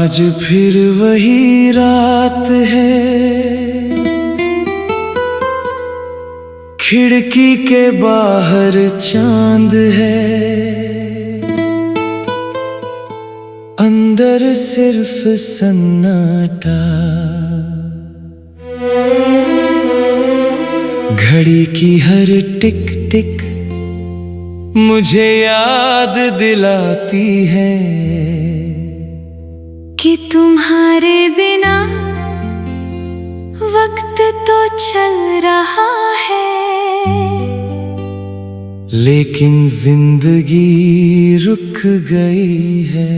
आज फिर वही रात है, खिड़की के बाहर चांद है, अंदर सिर्फ सन्नाटा। घड़ी की हर टिक टिक मुझे याद दिलाती है कि तुम्हारे बिना वक्त तो चल रहा है, लेकिन जिंदगी रुक गई है।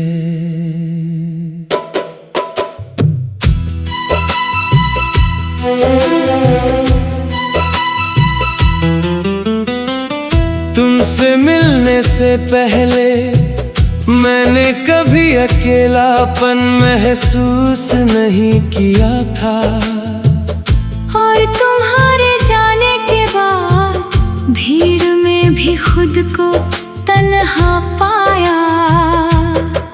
तुमसे मिलने से पहले मैंने कभी अकेलापन महसूस नहीं किया था, और तुम्हारे जाने के बाद भीड़ में भी खुद को तन्हा पाया।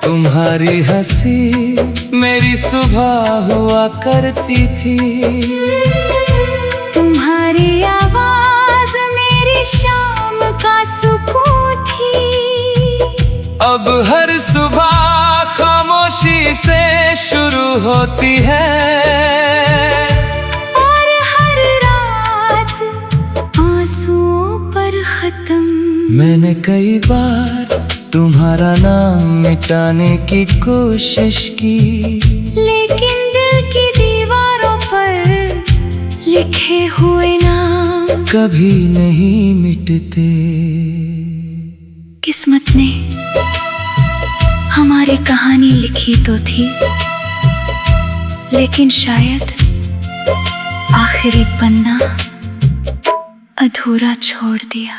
तुम्हारी हंसी मेरी सुबह हुआ करती थी, तुम्हारी आवाज मेरी शाम का सुकून थी। अब हर सुबह खामोशी से शुरू होती है, और हर रात आंसुओं पर खत्म। मैंने कई बार तुम्हारा नाम मिटाने की कोशिश की, लेकिन दिल की दीवारों पर लिखे हुए नाम कभी नहीं मिटते। किस्मत ने हमारी कहानी लिखी तो थी, लेकिन शायद आखिरी पन्ना अधूरा छोड़ दिया।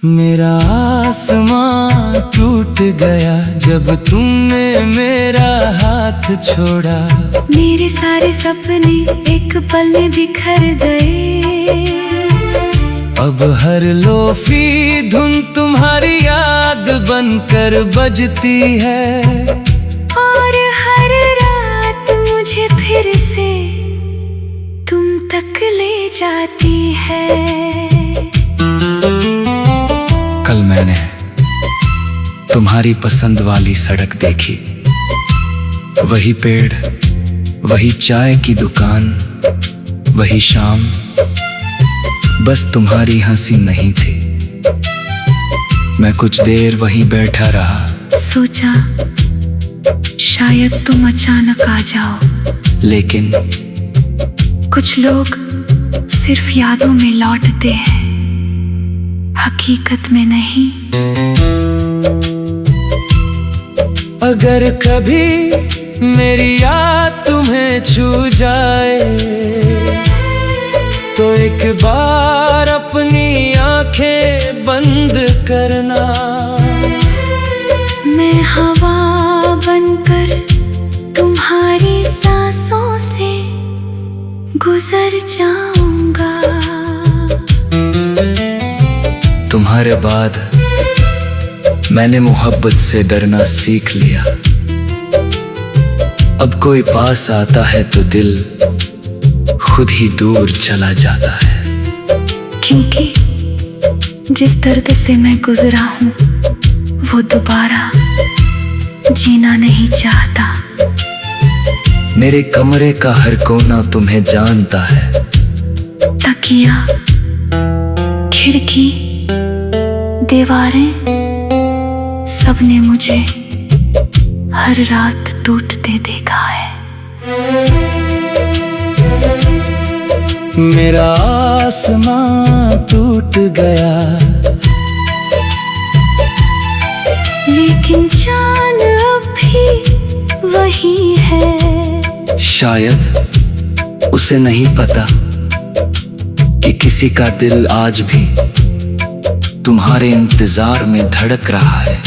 मेरा आसमां टूट गया जब तुमने मेरा हाथ छोड़ा। मेरे सारे सपने एक पल में बिखर गए। अब हर लोफी धुन तुम्हारी याद बनकर बजती है, और हर रात मुझे फिर से तुम तक ले जाती है। कल मैंने तुम्हारी पसंद वाली सड़क देखी, वही पेड़, वही चाय की दुकान, वही शाम, बस तुम्हारी हंसी नहीं थी। मैं कुछ देर वहीं बैठा रहा, सोचा शायद तुम अचानक आ जाओ, लेकिन कुछ लोग सिर्फ यादों में लौटते हैं, हकीकत में नहीं। अगर कभी मेरी याद तुम्हें छू जाए, तो एक बार अपनी आंखें बंद करना। मैं हवा बनकर तुम्हारी सांसों से गुजर जाऊंगा। तुम्हारे बाद मैंने मोहब्बत से डरना सीख लिया। अब कोई पास आता है तो दिल खुद ही दूर चला जाता है, क्योंकि जिस दर्द से मैं गुजरा हूँ वो दोबारा जीना नहीं चाहता। मेरे कमरे का हर कोना तुम्हें जानता है। तकिया, खिड़की, दीवारें, सबने मुझे हर रात टूटते देखा है। मेरा आसमां टूट गया, लेकिन चांद अब भी वही है। शायद उसे नहीं पता कि किसी का दिल आज भी तुम्हारे इंतजार में धड़क रहा है।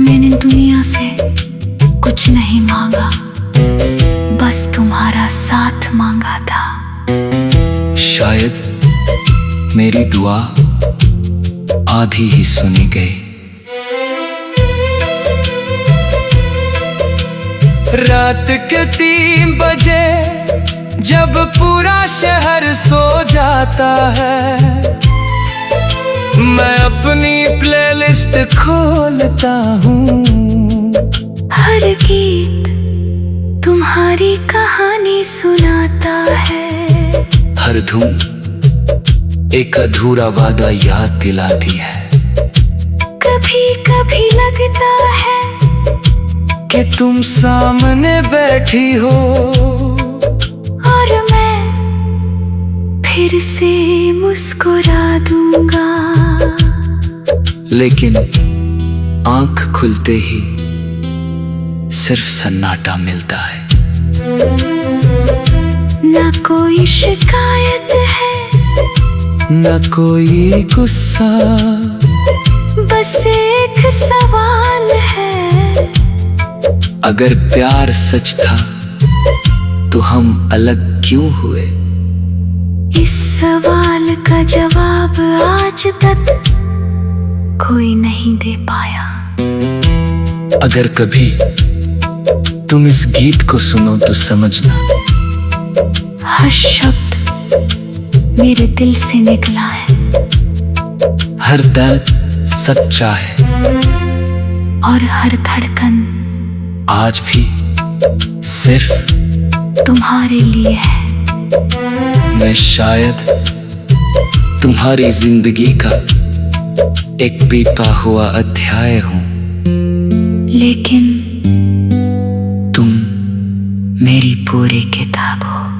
मैंने दुनिया से कुछ नहीं मांगा, बस तुम्हारा साथ मांगा था। शायद मेरी दुआ आधी ही सुनी गई। रात के 3 बजे जब पूरा शहर सो जाता है, मैं अपनी प्लेलिस्ट खोलता हूँ। हर गीत तुम्हारी कहानी सुनाता है। हर धुन एक अधूरा वादा याद दिलाती है। कभी कभी लगता है कि तुम सामने बैठी हो और मैं फिर से मुस्कुरा दूंगा। लेकिन आंख खुलते ही सिर्फ सन्नाटा मिलता है। न कोई शिकायत है, न कोई गुस्सा, बस एक सवाल है। अगर प्यार सच था तो हम अलग क्यों हुए? इस सवाल का जवाब आज तक कोई नहीं दे पाया। अगर कभी तुम इस गीत को सुनो तो समझना, हर शब्द मेरे दिल से निकला है। हर दर्द सच्चा है और हर धड़कन आज भी सिर्फ तुम्हारे लिए है। मैं शायद तुम्हारी जिंदगी का एक बीता हुआ अध्याय हूँ, लेकिन तुम मेरी पूरी किताब हो।